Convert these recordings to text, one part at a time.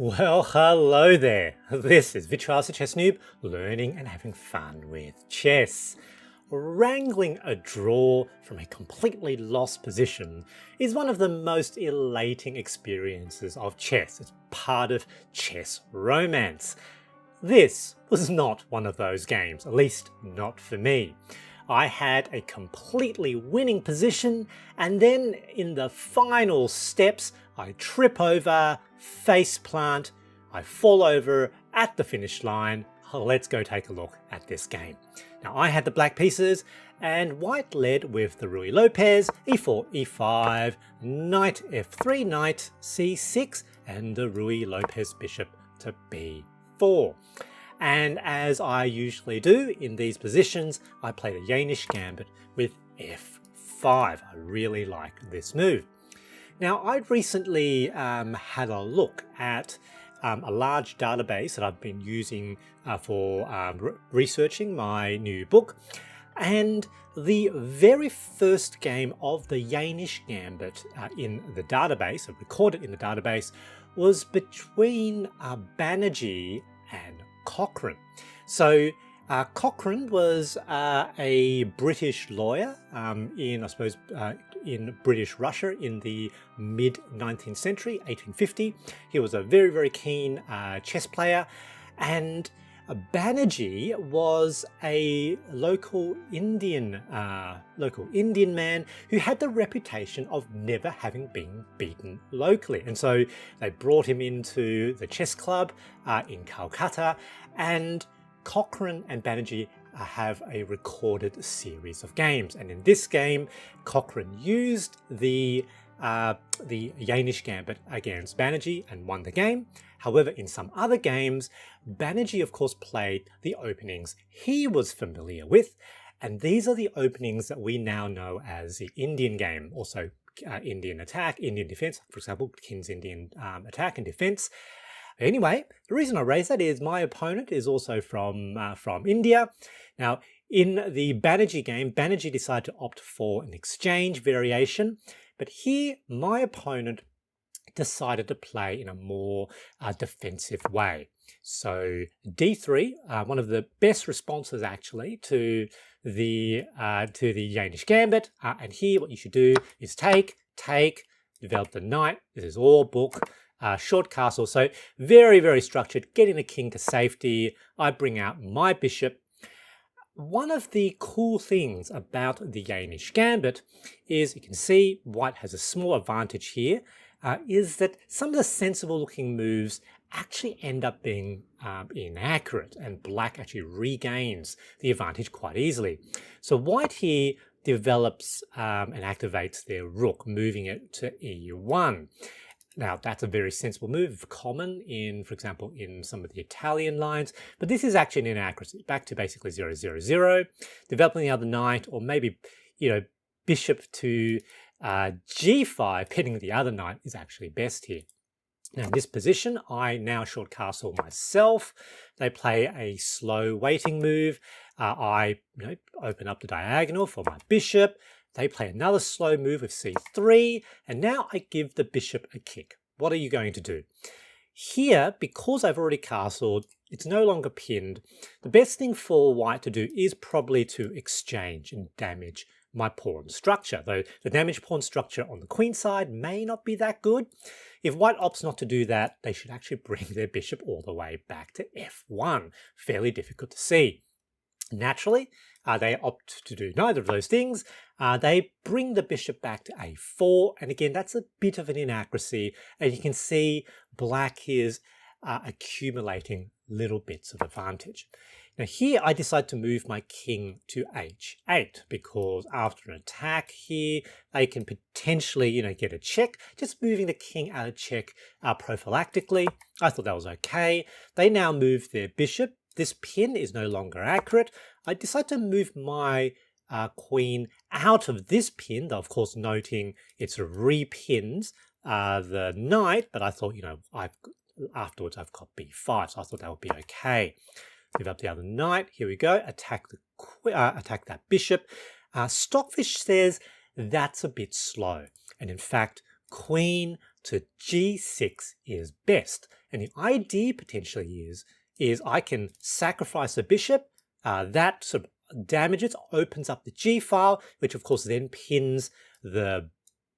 Well, hello there. This is Vitriol's the Chess Noob, learning and having fun with chess. Wrangling a draw from a completely lost position is one of the most elating experiences of chess. It's part of chess romance. This was not one of those games, at least not for me. I had a completely winning position, and then in the final steps, I trip over, face plant, I fall over at the finish line. Let's go take a look at this game. Now I had the black pieces, and white led with the Ruy López, e4, e5, knight f3, knight c6, and the Ruy López bishop to b4. And as I usually do in these positions, I played a Jaenisch Gambit with f5. I really like this move. Now, I'd recently had a look at a large database that I've been using for researching my new book. And the very first game of the Jaenisch Gambit in the database, recorded in the database, was between Banerjee and Cochrane. So Cochrane was a British lawyer in British Russia in the mid-19th century, 1850. He was a very, very keen chess player, and Banerjee was a local Indian man who had the reputation of never having been beaten locally. And so they brought him into the chess club in Calcutta, and Cochrane and Banerjee have a recorded series of games. And in this game, Cochrane used the Jaenisch Gambit against Banerjee and won the game. However, in some other games, Banerjee, of course, played the openings he was familiar with, and these are the openings that we now know as the Indian game, also Indian attack, Indian defense, for example, King's Indian attack and defense. Anyway, the reason I raise that is my opponent is also from India. Now, in the Banerjee game, Banerjee decided to opt for an exchange variation, but here my opponent decided to play in a more defensive way. So d3, one of the best responses actually to the Jaenisch Gambit, and here what you should do is take, develop the knight. This is all book. Short castle, so very, very structured, getting the king to safety. I bring out my bishop. One of the cool things about the Jaenisch Gambit is you can see white has a small advantage here, is that some of the sensible looking moves actually end up being inaccurate, and black actually regains the advantage quite easily. So white here develops and activates their rook, moving it to e1. Now, that's a very sensible move, common in, for example, in some of the Italian lines, but this is actually an inaccuracy, back to basically 0-0-0, developing the other knight, or maybe, bishop to g5, pinning the other knight is actually best here. Now, in this position, I now short castle myself. They play a slow waiting move. I open up the diagonal for my bishop. They play another slow move with c3, and now I give the bishop a kick. What are you going to do? Here, because I've already castled, it's no longer pinned. The best thing for white to do is probably to exchange and damage my pawn structure, though the damaged pawn structure on the queen side may not be that good. If white opts not to do that, they should actually bring their bishop all the way back to f1. Fairly difficult to see. Naturally, they opt to do neither of those things. They bring the bishop back to a4, and again, that's a bit of an inaccuracy, and you can see black is accumulating little bits of advantage. Now here, I decide to move my king to h8, because after an attack here, they can potentially, get a check. Just moving the king out of check prophylactically, I thought that was okay. They now move their bishop. This pin is no longer accurate. I decide to move my queen out of this pin, though of course noting it's repins the knight, but I thought, afterwards I've got b5, so I thought that would be okay. Develop the other knight. Here we go. Attack that bishop. Stockfish says that's a bit slow, and in fact, queen to g6 is best. And the idea potentially is I can sacrifice a bishop, that sort of damages, opens up the G file, which of course then pins the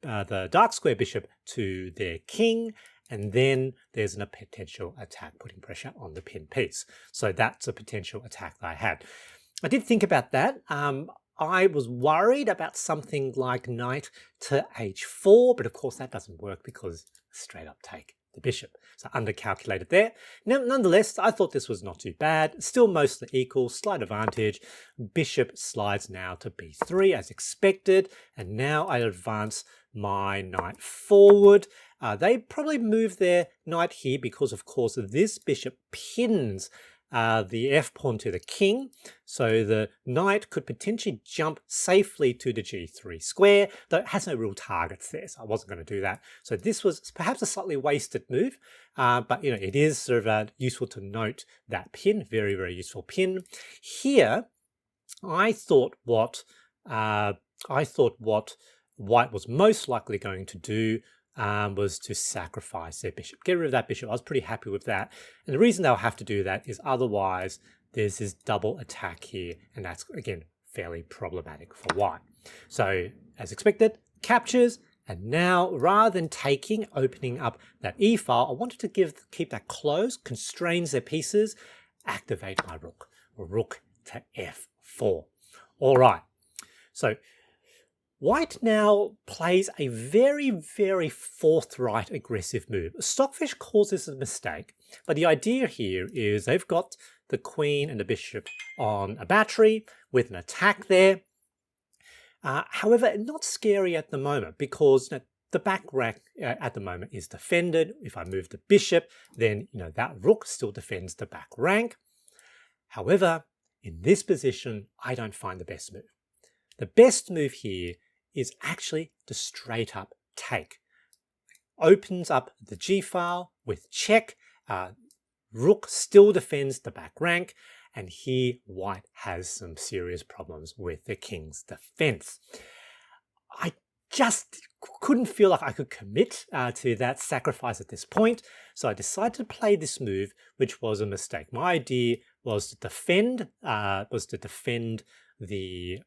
dark square bishop to their king, and then there's a potential attack putting pressure on the pin piece. So that's a potential attack that I had. I did think about that. I was worried about something like knight to h4, but of course that doesn't work because straight up take the bishop. So undercalculated there. Now, nonetheless, I thought this was not too bad. Still mostly equal, slight advantage. Bishop slides now to b3 as expected, and now I advance my knight forward. They probably move their knight here because, of course, this bishop pins the f-pawn to the king, so the knight could potentially jump safely to the g3 square, though it has no real targets there, so I wasn't going to do that. So this was perhaps a slightly wasted move, but you know, it is sort of useful to note that pin, very, very useful pin. Here, I thought what White was most likely going to do was to sacrifice their bishop. Get rid of that bishop. I was pretty happy with that. And the reason they'll have to do that is otherwise there's this double attack here, and that's, again, fairly problematic for White. So, as expected, captures, and now, rather than opening up that E file, I wanted to keep that closed, constrains their pieces, activate my rook. Rook to F4. All right. So, White now plays a very, very forthright aggressive move. Stockfish calls this a mistake, but the idea here is they've got the queen and the bishop on a battery with an attack there. However, not scary at the moment because the back rank at the moment is defended. If I move the bishop, then that rook still defends the back rank. However, in this position, I don't find the best move. The best move here is actually the straight up take. Opens up the G file with check. Rook still defends the back rank, and here White has some serious problems with the king's defense. I just couldn't feel like I could commit to that sacrifice at this point, so I decided to play this move, which was a mistake. My idea was to defend the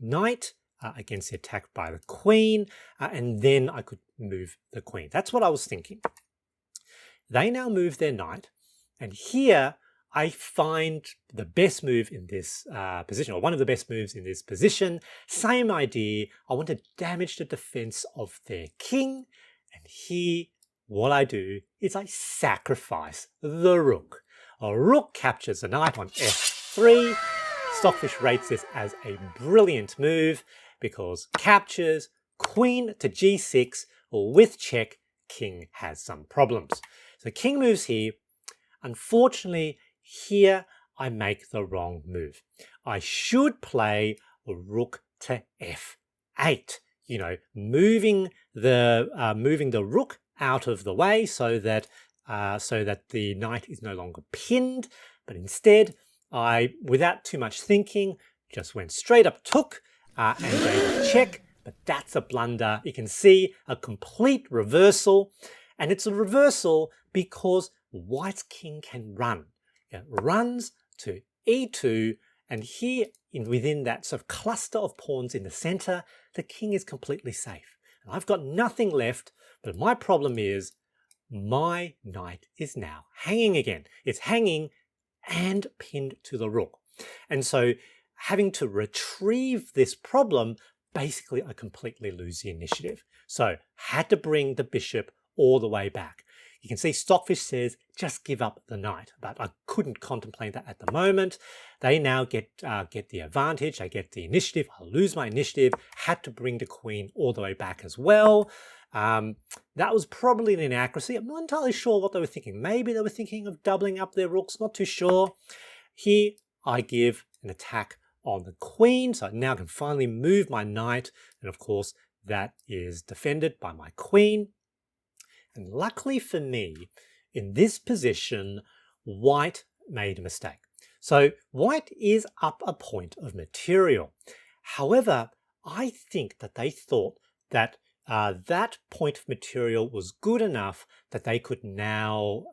knight against the attack by the queen, and then I could move the queen. That's what I was thinking. They now move their knight, and here I find the best move in this position, or one of the best moves in this position. Same idea. I want to damage the defense of their king, and here what I do is I sacrifice the rook. A rook captures the knight on f3. Stockfish rates this as a brilliant move because captures, queen to g6, or with check, king has some problems. So king moves here. Unfortunately, here I make the wrong move. I should play a rook to f8. Moving the rook out of the way so that the knight is no longer pinned. But instead, I, without too much thinking, just went straight up took and gave a check. But that's a blunder. You can see a complete reversal, and it's a reversal because White's king can run. It runs to e2, and here within that sort of cluster of pawns in the center, the king is completely safe. And I've got nothing left, but my problem is my knight is now hanging again. It's hanging and pinned to the rook. And so having to retrieve this problem, basically I completely lose the initiative. So had to bring the bishop all the way back. You can see Stockfish says, just give up the knight, but I couldn't contemplate that at the moment. They now get the advantage, they get the initiative, I lose my initiative, had to bring the queen all the way back as well. That was probably an inaccuracy. I'm not entirely sure what they were thinking. Maybe they were thinking of doubling up their rooks, not too sure. Here, I give an attack on the queen, so I now can finally move my knight, and of course, that is defended by my queen. And luckily for me, in this position, White made a mistake. So White is up a point of material. However, I think that they thought that that point of material was good enough that they could now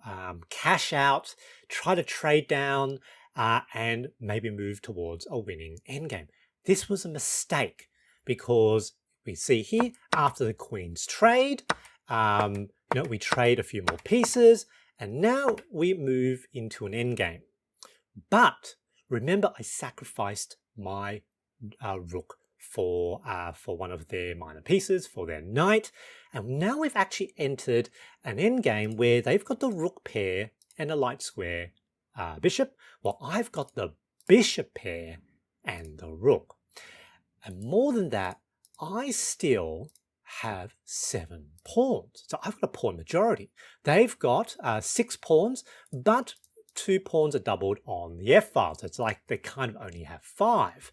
cash out, try to trade down, and maybe move towards a winning endgame. This was a mistake because we see here after the queen's trade, we trade a few more pieces, and now we move into an endgame. But remember, I sacrificed my rook for one of their minor pieces, for their knight, and now we've actually entered an endgame where they've got the rook pair and a light square bishop, while I've got the bishop pair and the rook. And more than that, I still have 7 pawns. So I've got a pawn majority. They've got 6 pawns, but 2 pawns are doubled on the F file. So it's like they kind of only have 5.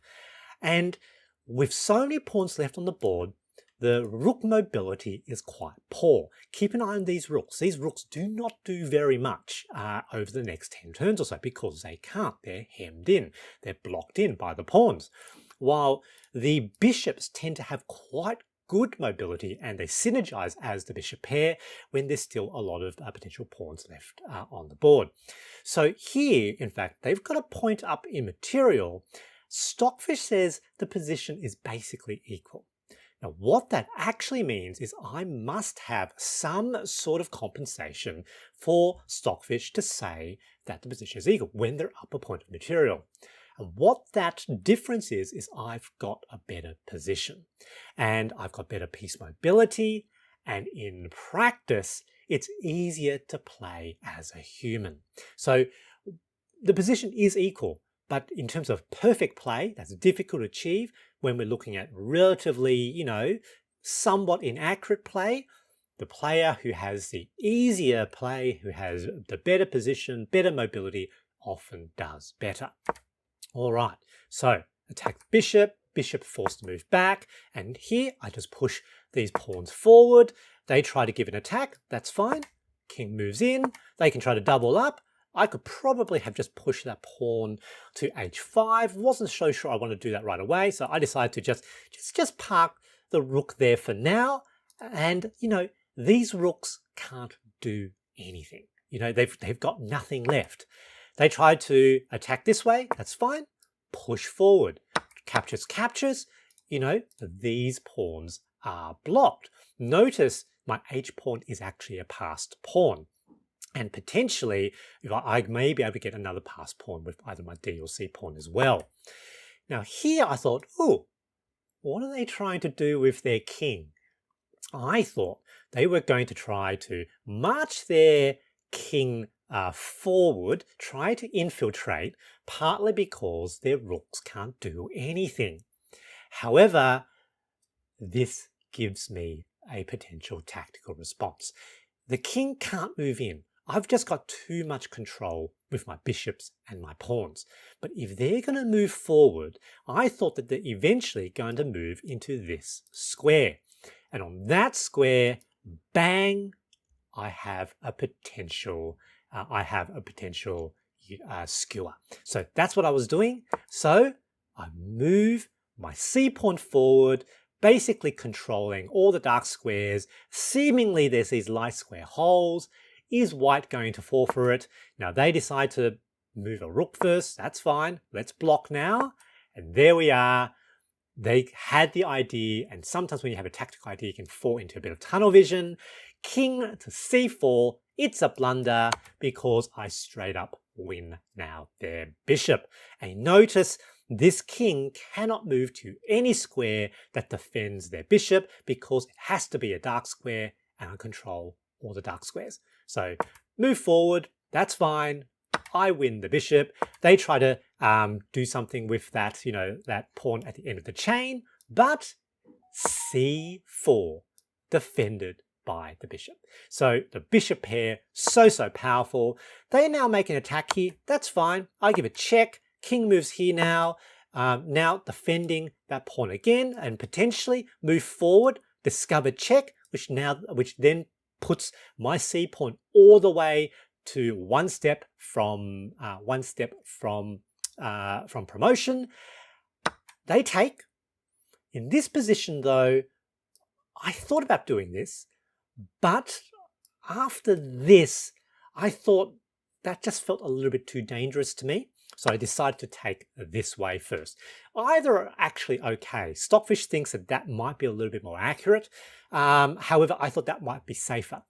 And with so many pawns left on the board, the rook mobility is quite poor. Keep an eye on these rooks. These rooks do not do very much over the next 10 turns or so because they can't. They're hemmed in. They're blocked in by the pawns. While the bishops tend to have quite good mobility and they synergize as the bishop pair when there's still a lot of potential pawns left on the board. So here, in fact, they've got a point up in material. Stockfish says the position is basically equal. Now, what that actually means is I must have some sort of compensation for Stockfish to say that the position is equal when they're up a point of material. And what that difference is I've got a better position and I've got better piece mobility, and in practice, it's easier to play as a human. So the position is equal, but in terms of perfect play, that's difficult to achieve when we're looking at relatively, somewhat inaccurate play. The player who has the easier play, who has the better position, better mobility, often does better. All right, so attack the bishop, bishop forced to move back, and here I just push these pawns forward. They try to give an attack, that's fine. King moves in, they can try to double up. I could probably have just pushed that pawn to h5. Wasn't so sure I want to do that right away, so I decided to just park the rook there for now. And these rooks can't do anything. They've got nothing left. They tried to attack this way, that's fine. Push forward, captures. These pawns are blocked. Notice my h pawn is actually a passed pawn. And potentially, I may be able to get another passed pawn with either my d or c pawn as well. Now here I thought, what are they trying to do with their king? I thought they were going to try to march their king forward, try to infiltrate, partly because their rooks can't do anything. However, this gives me a potential tactical response. The king can't move in. I've just got too much control with my bishops and my pawns. But if they're going to move forward, I thought that they're eventually going to move into this square. And on that square, bang, I have a potential skewer. So that's what I was doing. So I move my c pawn forward, basically controlling all the dark squares. Seemingly there's these light square holes. Is white going to fall for it? Now they decide to move a rook first. That's fine. Let's block now. And there we are. They had the idea, and sometimes when you have a tactical idea, you can fall into a bit of tunnel vision. King to c4. It's a blunder because I straight up win now their bishop. And notice this king cannot move to any square that defends their bishop because it has to be a dark square, and I control all the dark squares. So move forward, that's fine. I win the bishop. They try to do something with that, that pawn at the end of the chain, but c4 defended by the bishop. So the bishop pair, so powerful. They now make an attack here. That's fine. I give a check. King moves here now. Now defending that pawn again and potentially move forward. Discover check, which then puts my c pawn all the way to one step from promotion. They take. In this position though, I thought about doing this, but after this, I thought that just felt a little bit too dangerous to me. So I decided to take this way first. Either are actually okay. Stockfish thinks that that might be a little bit more accurate. However, I thought that might be safer.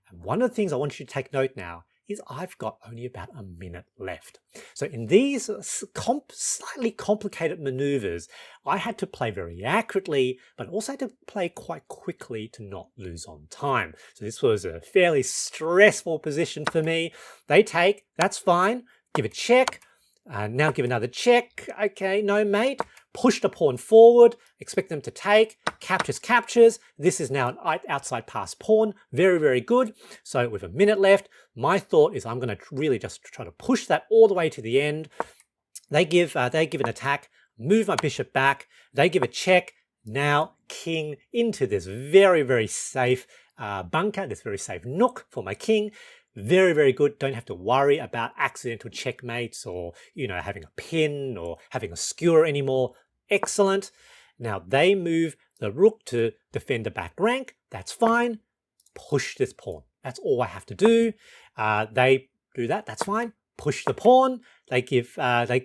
And one of the things I want you to take note now is I've got only about a minute left. So in these slightly complicated maneuvers, I had to play very accurately, but also had to play quite quickly to not lose on time. So this was a fairly stressful position for me. They take, that's fine, give a check, now give another check, okay, no mate, push the pawn forward, expect them to take, captures. This is now an outside pass pawn, very, very good. So with a minute left, my thought is I'm going to really just try to push that all the way to the end. They give an attack, move my bishop back, they give a check, now king into this very, very safe bunker, this very safe nook for my king. Very, very good. Don't have to worry about accidental checkmates or, having a pin or having a skewer anymore. Excellent. Now they move the rook to defend the back rank. That's fine. Push this pawn. That's all I have to do. They do that. That's fine. Push the pawn. They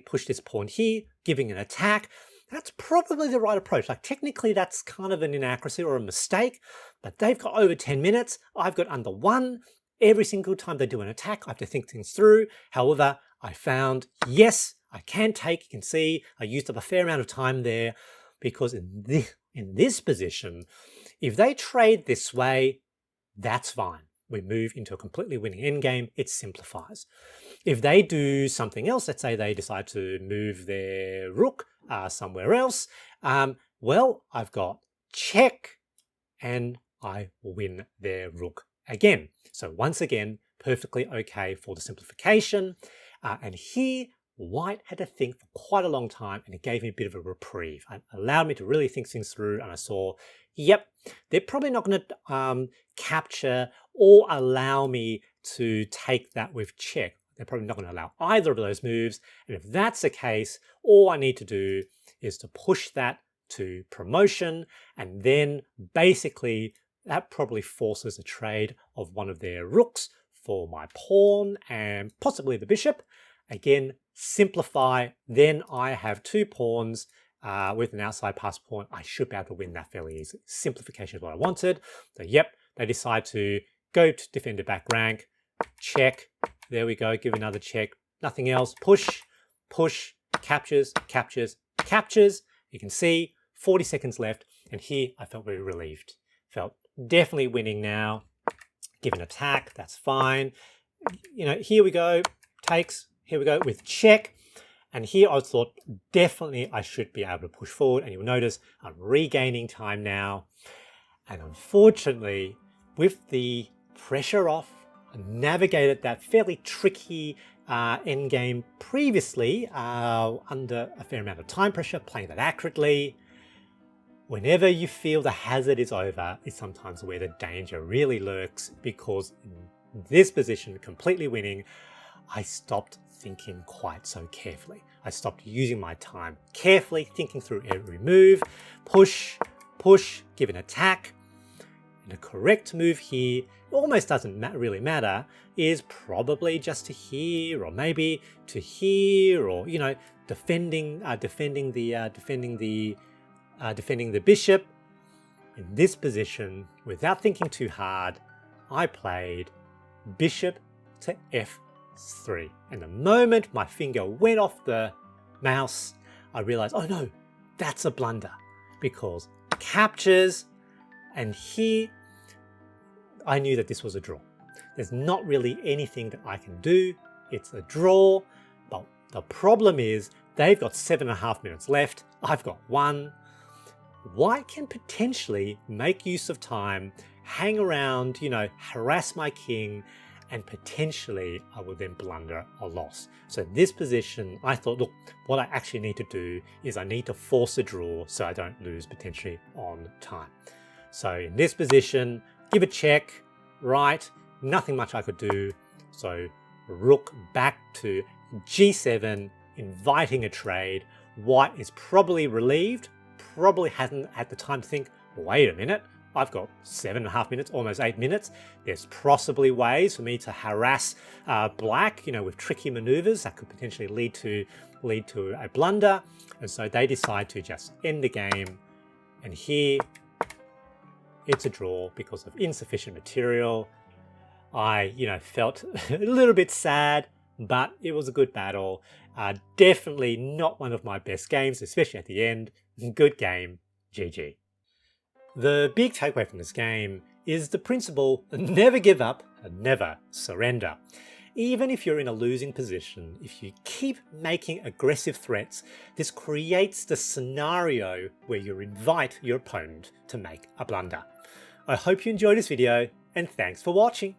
push this pawn here, giving an attack. That's probably the right approach. Like technically that's kind of an inaccuracy or a mistake, but they've got over 10 minutes. I've got under 1. Every single time they do an attack, I have to think things through. However, I found, yes, I can take. You can see I used up a fair amount of time there because in this position, if they trade this way, that's fine. We move into a completely winning endgame. It simplifies. If they do something else, let's say they decide to move their rook somewhere else, well, I've got check and I win their rook again. So once again, perfectly okay for the simplification. And here, white had to think for quite a long time and it gave me a bit of a reprieve. It allowed me to really think things through and I saw, yep, they're probably not going to capture or allow me to take that with check. They're probably not going to allow either of those moves. And if that's the case, all I need to do is to push that to promotion and then basically that probably forces a trade of one of their rooks for my pawn and possibly the bishop. Again, simplify. Then I have 2 pawns with an outside pass pawn. I should be able to win that fairly easily. Simplification is what I wanted. So yep, they decide to go to defend the back rank. Check. There we go. Give another check. Nothing else. Push, push, captures. You can see 40 seconds left. And here I felt very relieved. Felt definitely winning now. Give an attack, that's fine. Here we go, takes, here we go with check. And here I thought definitely I should be able to push forward. And you'll notice I'm regaining time now. And unfortunately, with the pressure off, I navigated that fairly tricky endgame previously under a fair amount of time pressure, playing that accurately. Whenever you feel the hazard is over is sometimes where the danger really lurks, because in this position, completely winning, I stopped thinking quite so carefully. I stopped using my time carefully, thinking through every move, push, give an attack. And the correct move here, almost doesn't really matter, is probably just to here, or maybe to here, or defending the bishop. In this position, without thinking too hard, I played bishop to f3. And the moment my finger went off the mouse, I realized, oh no, that's a blunder, because captures, and here I knew that this was a draw. There's not really anything that I can do. It's a draw, but the problem is they've got 7.5 minutes left. I've got 1. White can potentially make use of time, hang around, harass my king, and potentially I will then blunder a loss. So in this position, I thought, look, what I actually need to do is I need to force a draw so I don't lose potentially on time. So in this position, give a check, right? Nothing much I could do. So rook back to g7, inviting a trade. White is probably relieved, probably hasn't had the time to think, wait a minute, I've got 7.5 minutes, almost 8 minutes. There's possibly ways for me to harass black, with tricky maneuvers that could potentially lead to a blunder. And so they decide to just end the game. And here, it's a draw because of insufficient material. I, felt a little bit sad, but it was a good battle. Definitely not one of my best games, especially at the end. Good game, GG. The big takeaway from this game is the principle: never give up and never surrender. Even if you're in a losing position, if you keep making aggressive threats, this creates the scenario where you invite your opponent to make a blunder. I hope you enjoyed this video, and thanks for watching.